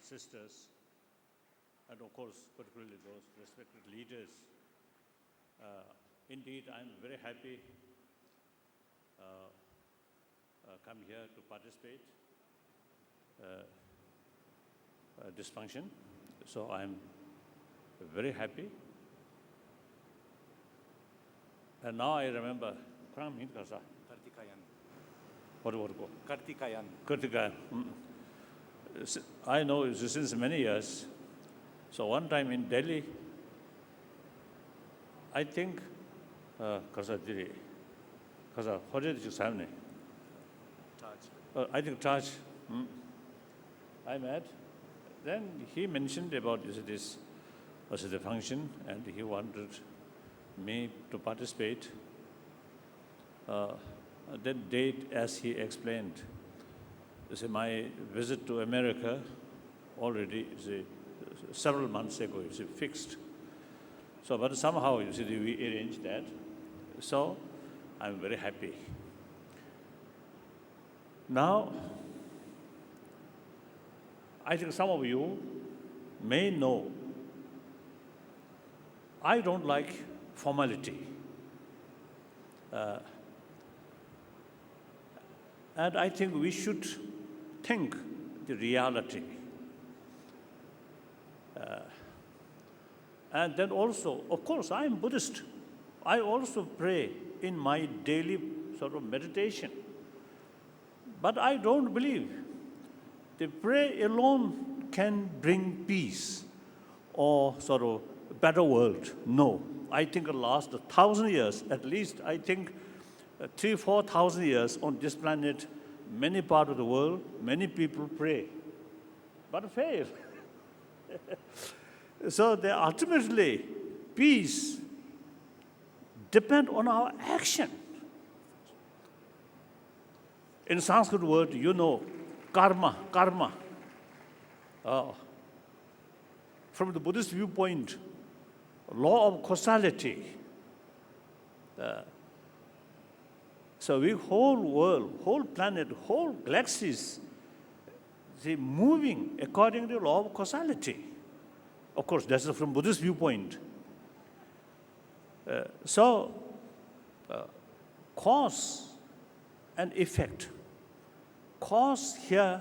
sisters, and of course, particularly those respected leaders. Indeed, I'm very happy come here to participate this function. So I'm very happy. And now I remember, Kartikayan. I know since many years. So one time in Delhi, I think, I think Taj, I met. Then he mentioned about this was the function, and he wanted me to participate. That date, as he explained, my visit to America already several months ago, fixed. So, but somehow, we arranged that. So, I'm very happy. Now, I think some of you may know, I don't like formality. And I think we should think the reality. And then also, of course, I am Buddhist. I also pray in my daily sort of meditation. But I don't believe the prayer alone can bring peace or sort of a better world. No. I think the last 1,000 years, at least, I think 3,000-4,000 years on this planet, many parts of the world, many people pray, but fail. So ultimately, peace depends on our action. In Sanskrit word, karma. From the Buddhist viewpoint, law of causality. So we whole world, whole planet, whole galaxies, they moving according to the law of causality. Of course, that's from Buddhist viewpoint. Cause and effect. Cause here,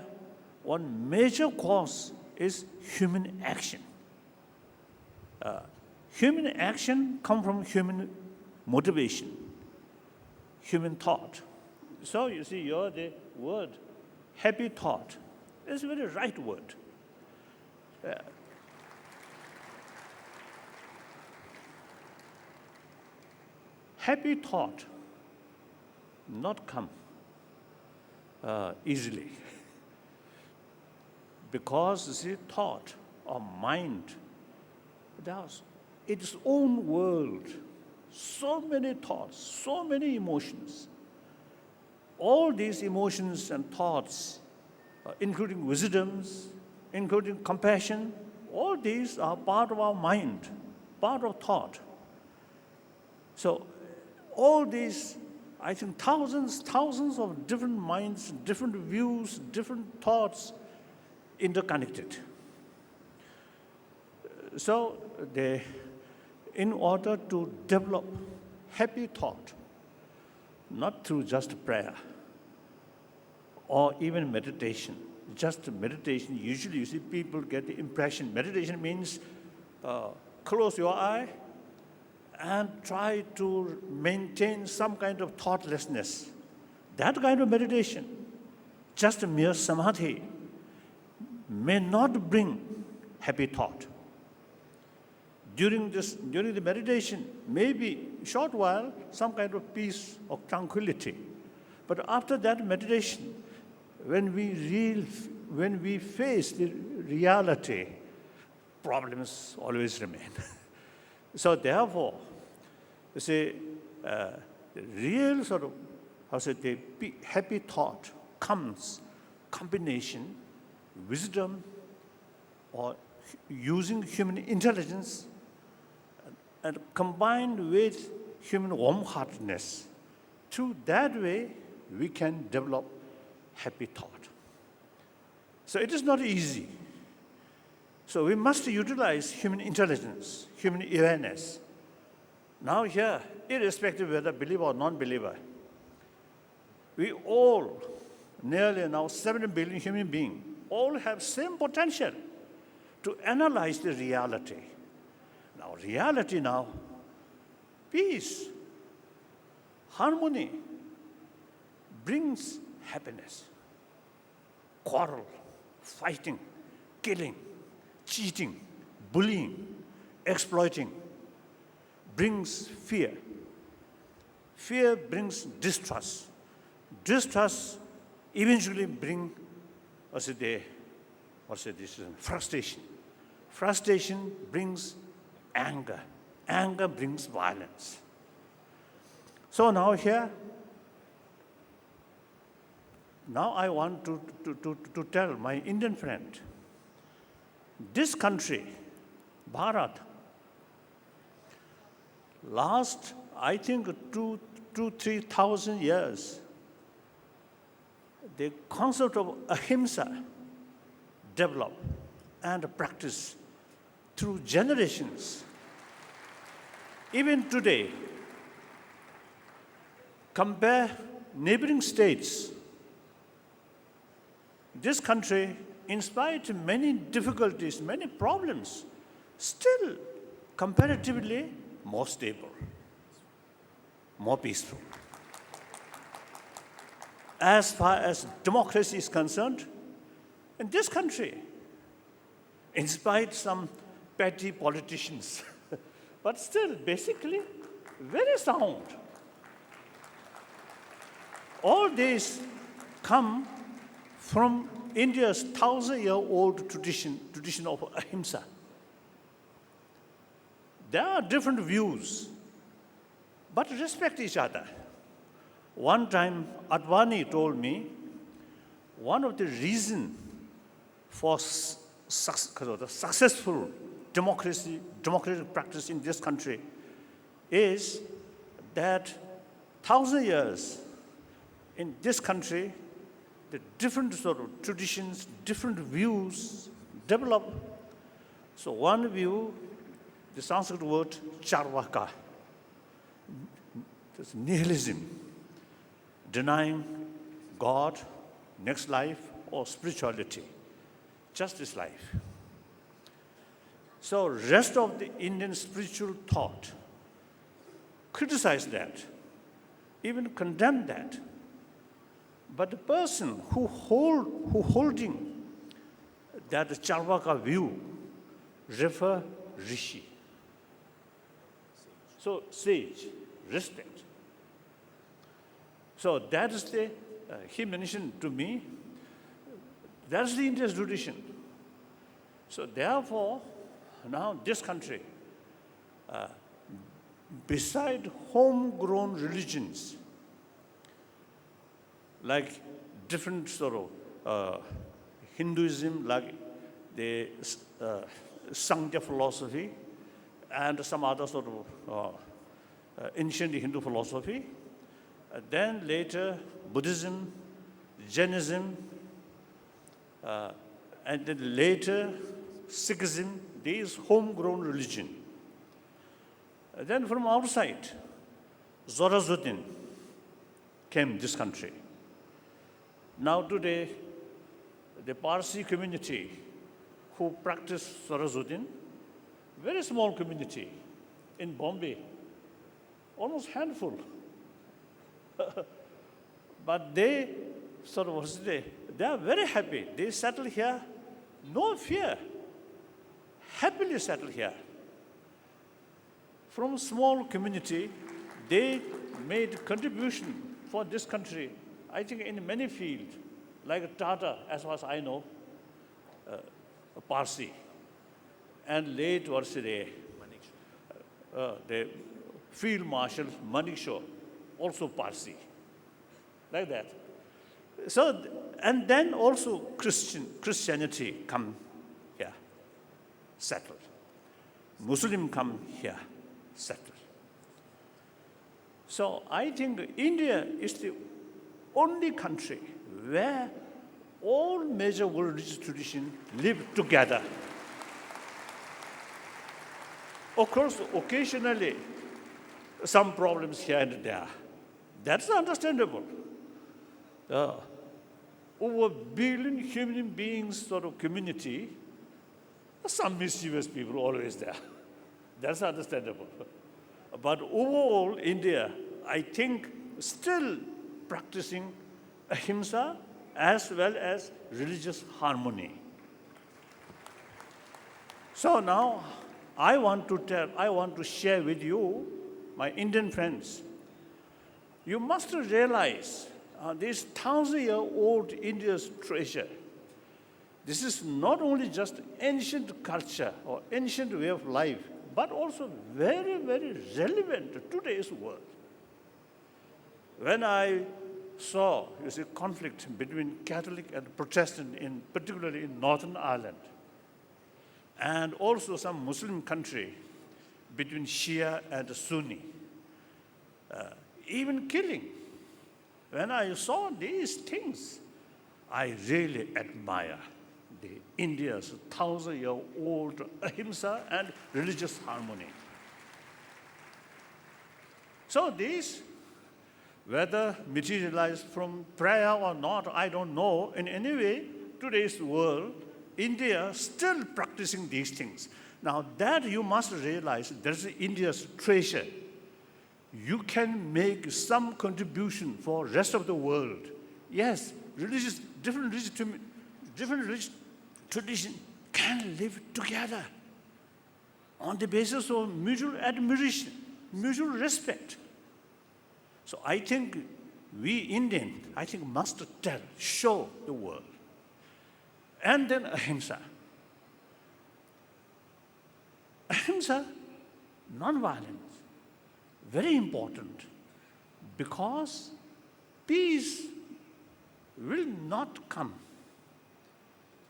one major cause is human action. Human action comes from human motivation, human thought. So you see, the word happy thought is a very right word. Happy thought not come easily, because the thought or mind, there's its own world. So many thoughts, so many emotions. All these emotions and thoughts, including wisdoms, including compassion, all these are part of our mind, part of thought. So all these, I think thousands of different minds, different views, different thoughts interconnected. So in order to develop happy thought, not through just prayer or even meditation, just meditation, usually you see people get the impression, meditation means close your eye and try to maintain some kind of thoughtlessness. That kind of meditation, just a mere samadhi, may not bring happy thought. During the meditation, maybe short while, some kind of peace or tranquility. But after that meditation, when we face the reality, problems always remain. So therefore, you see, the real sort of, the happy thought comes combination, wisdom, or using human intelligence, and combined with human warm-heartedness. Through that way, we can develop happy thought. So it is not easy. So we must utilize human intelligence, human awareness. Now here, irrespective of whether believer or non-believer, we all, nearly now 7 billion human beings, all have same potential to analyze the reality. Now reality now, peace, harmony, brings happiness. Quarrel, fighting, killing, cheating, bullying, exploiting brings fear. Fear brings distrust. Distrust eventually brings frustration. Frustration brings anger. Anger brings violence. So now here, now I want to tell my Indian friend, this country, Bharat, last, I think, 3,000 years, the concept of ahimsa developed and practiced through generations. Even today, compare neighboring states. This country, in spite of many difficulties, many problems, still comparatively more stable, more peaceful. As far as democracy is concerned, in this country, in spite of some petty politicians, but still basically very sound. All these come from India's 1,000-year-old tradition of ahimsa. There are different views, but respect each other. One time, Advani told me, one of the reasons for the successful democratic practice in this country is that 1,000 years in this country, the different sort of traditions, different views develop. So one view, the Sanskrit word charvaka, that's nihilism, denying God, next life, or spirituality, just this life. So rest of the Indian spiritual thought criticize that, even condemn that. But the person who holding that Charvaka view refer rishi. So sage, respect. So that is the, he mentioned to me, that's the India's tradition. So therefore, now this country, beside homegrown religions, like different sort of Hinduism, like the Sankhya philosophy, and some other sort of ancient Hindu philosophy. Then later, Buddhism, Jainism, and then later, Sikhism, these homegrown religion. Then from outside, Zoroastrianism came this country. Now today, the Parsi community who practice Zoroastrianism, very small community in Bombay, almost handful. But they they are very happy. They settle here, no fear, happily settle here. From small community, they made contribution for this country, I think in many fields, like Tata, as far as I know, Parsi, and late was the Field Marshal Manekshaw, also Parsi, like that. So, and then also Christianity come here, settled. Muslim come here, settled. So I think India is the only country where all major world religious traditions live together Of course, occasionally, some problems here and there. That's understandable. Uh, Over a billion human beings sort of community, some mischievous people always there. That's understandable. But overall, India, I think, still practicing ahimsa as well as religious harmony. So now, I want to share with you, my Indian friends, you must realize this 1,000-year-old India's treasure. This is not only just ancient culture or ancient way of life, but also very, very relevant to today's world. When I saw, conflict between Catholic and Protestant, particularly in Northern Ireland, and also some Muslim country between Shia and Sunni, even killing. When I saw these things, I really admire India's 1,000-year-old ahimsa and religious harmony. So these, whether materialized from prayer or not, I don't know. In any way, today's world, India still practicing these things. Now that you must realize, there's India's treasure. You can make some contribution for rest of the world. Yes, different religious tradition can live together on the basis of mutual admiration, mutual respect. So I think we Indians, must show the world. And then ahimsa. Ahimsa, non-violence. Very important, because peace will not come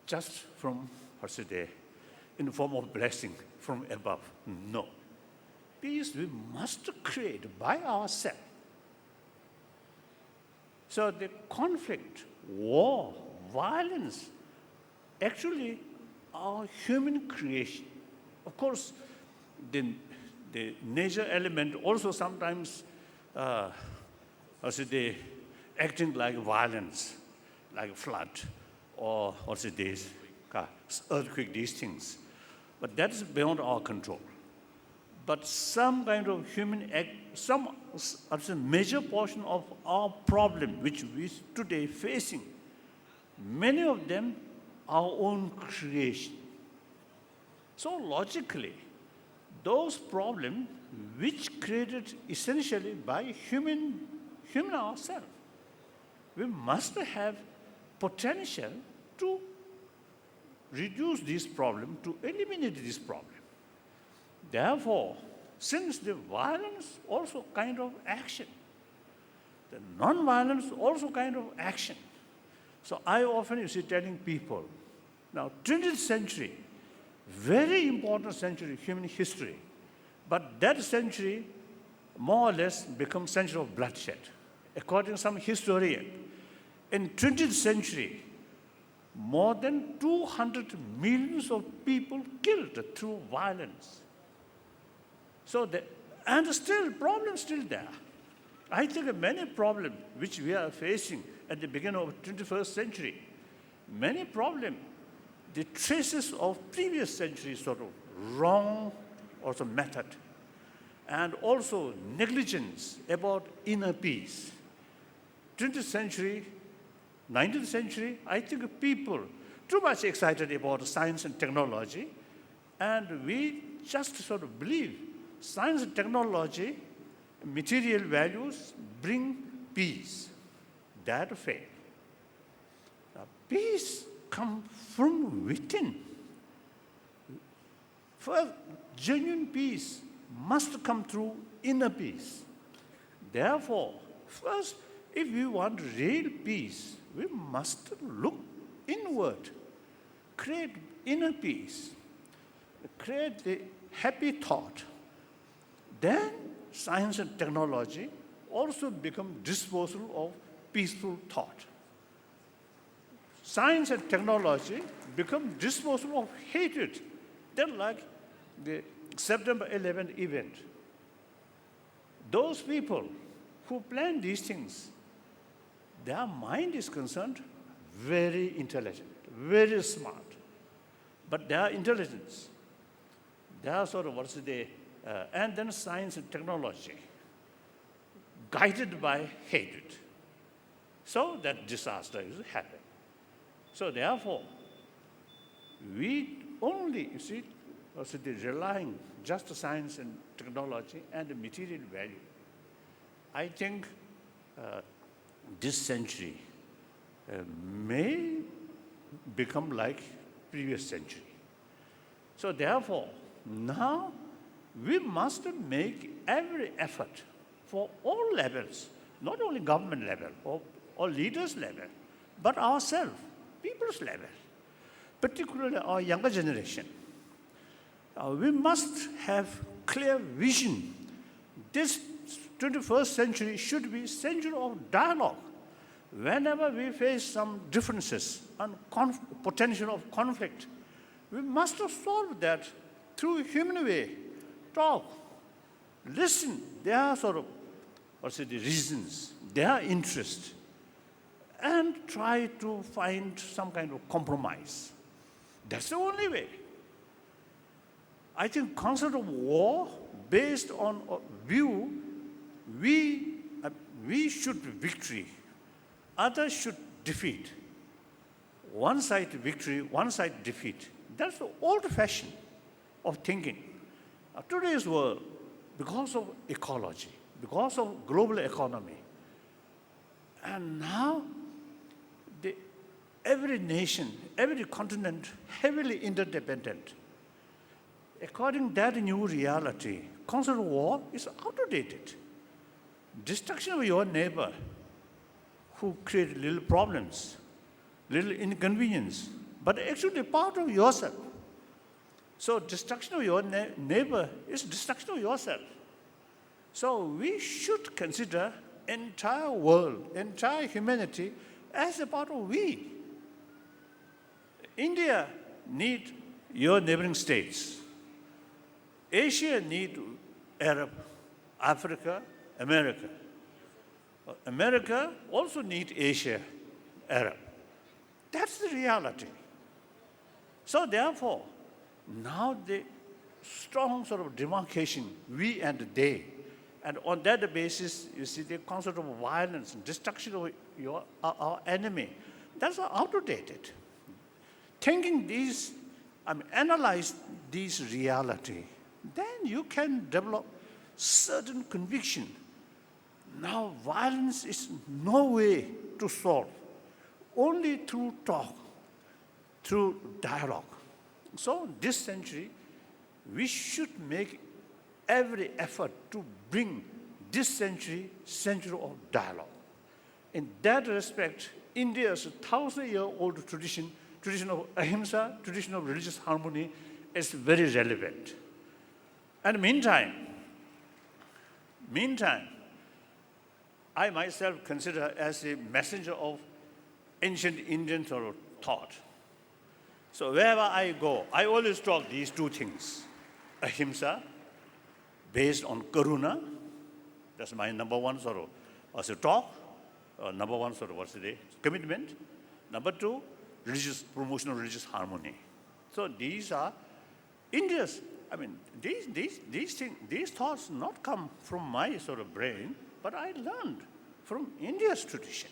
just from, in the form of blessing from above. No. Peace we must create by ourselves. So the conflict, war, violence, actually are human creation. Of course, the nature element also sometimes, acting like violence, like flood, or earthquake, these things. But that is beyond our control. But some kind of human act, some major portion of our problem, which we today facing, many of them our own creation. So logically, those problems which created essentially by human ourselves, we must have potential to reduce this problem, to eliminate this problem. Therefore, since the violence also kind of action, the non-violence also kind of action. So I often telling people, now 20th century, very important century, human history, but that century more or less becomes century of bloodshed. According to some historian, in 20th century, more than 200 millions of people killed through violence. So, and still, problems still there. I think many problems which we are facing at the beginning of the 21st century, many problems, the traces of previous century sort of wrong also method, and also negligence about inner peace. 20th century, 19th century, I think people too much excited about science and technology, and we just sort of believe science and technology, material values bring peace. That failed. Now, peace comes from within. First, genuine peace must come through inner peace. Therefore, first, if we want real peace, we must look inward, create inner peace, create the happy thought. Then science and technology also become disposal of peaceful thought. Science and technology become disposal of hatred. They're like the September 11th event, those people who plan these things, their mind is concerned, very intelligent, very smart. But their intelligence, their sort of, and then science and technology, guided by hatred. So that disaster is happening. So therefore, we only, relying just science and technology and material value. I think this century may become like previous century. So therefore, now we must make every effort for all levels, not only government level or leaders level, but ourselves, people's level, particularly our younger generation. We must have clear vision. This 21st century should be a century of dialogue. Whenever we face some differences and potential of conflict, we must solve that through human way. Talk, listen, their sort of, the reasons, their interest, and try to find some kind of compromise. That's the only way. I think concept of war based on view, we should victory, others should defeat. One side victory, one side defeat. That's the old fashion of thinking. Today's world, because of ecology, because of global economy, and now every nation, every continent heavily interdependent. According to that new reality, concept of war is outdated. Destruction of your neighbor who create little problems, little inconvenience, but actually part of yourself. So destruction of your neighbor is destruction of yourself. So we should consider entire world, entire humanity as a part of we. India need your neighboring states. Asia need Arab, Africa, America. America also need Asia, Arab. That's the reality. So therefore, now the strong sort of demarcation, we and they, and on that basis, you see the concept of violence and destruction of our enemy, that's outdated. Thinking these, analyze these reality, then you can develop certain conviction. Now, violence is no way to solve, only through talk, through dialogue. So this century, we should make every effort to bring this century of dialogue. In that respect, India's 1,000-year-old tradition of ahimsa, tradition of religious harmony, is very relevant. And meantime, I myself consider as a messenger of ancient Indian sort of thought. So wherever I go, I always talk these two things. Ahimsa, based on karuna, that's my number one sort of talk, number one sort of commitment. Number two, promotion of religious harmony. So these are India's, these thoughts not come from my sort of brain, but I learned from India's tradition.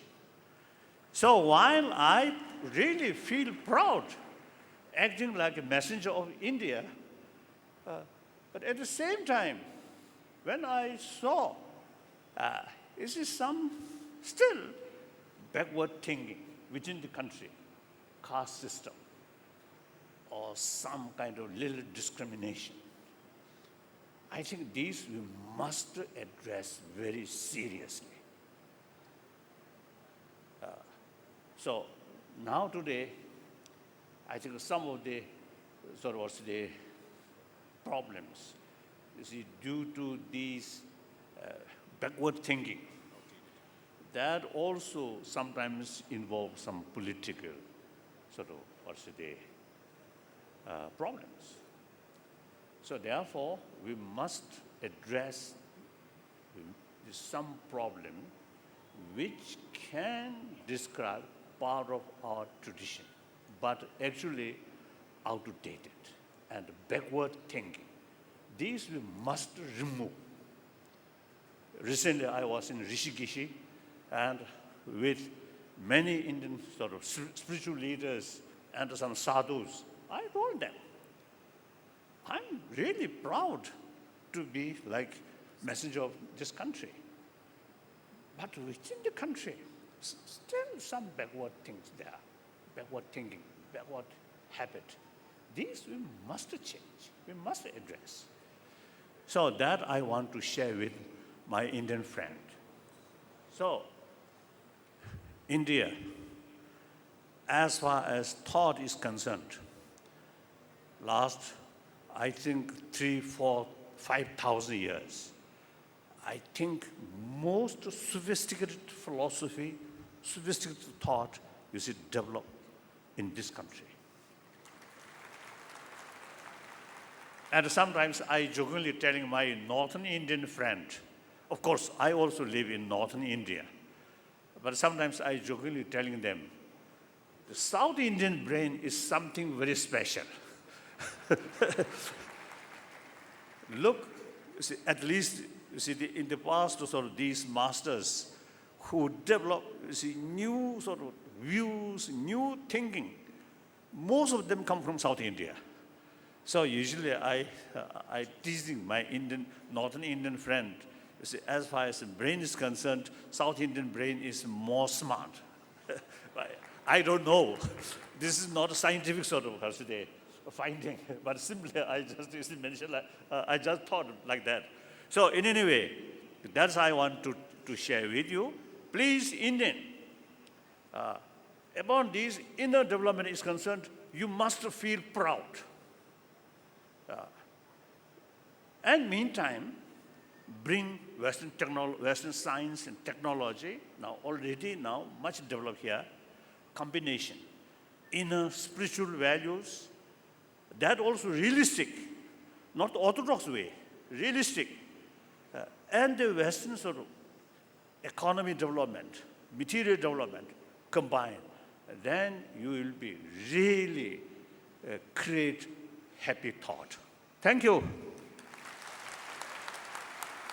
So while I really feel proud acting like a messenger of India, but at the same time, when I saw, is this some still backward thinking within the country, caste system, or some kind of little discrimination, I think these we must address very seriously. So now today, I think some of the the problems, you see, due to these backward thinking, that also sometimes involves some political problems. So therefore, we must address some problem which can describe part of our tradition, but actually outdated and backward thinking. These we must remove. Recently, I was in Rishikesh and with many Indian sort of spiritual leaders and some sadhus, I told them, I'm really proud to be like messenger of this country. But within the country, still some backward things there, backward thinking, backward habit. These we must change, we must address. So that I want to share with my Indian friend. So, India, as far as thought is concerned, last, I think, 3, 4, 5,000 years, I think most sophisticated philosophy, sophisticated thought is developed in this country. And sometimes I jokingly telling my Northern Indian friend, of course, I also live in Northern India, but sometimes I jokingly telling them, the South Indian brain is something very special. Look, you see, at least you see, in the past, sort of these masters who develop, you see, new sort of views, new thinking, most of them come from South India. So usually I teasing my Northern Indian friend, you see, as far as the brain is concerned, South Indian brain is more smart. I don't know. This is not a scientific sort of finding, but simply I just mentioned, I just thought like that. So in any way, that's I want to share with you. Please, Indian, about this inner development is concerned, you must feel proud. And meantime, bring Western science and technology, now much developed here, combination, inner spiritual values, that also realistic, not orthodox way, realistic, and the Western sort of economy development, material development combined, then you will be really create happy thought. Thank you.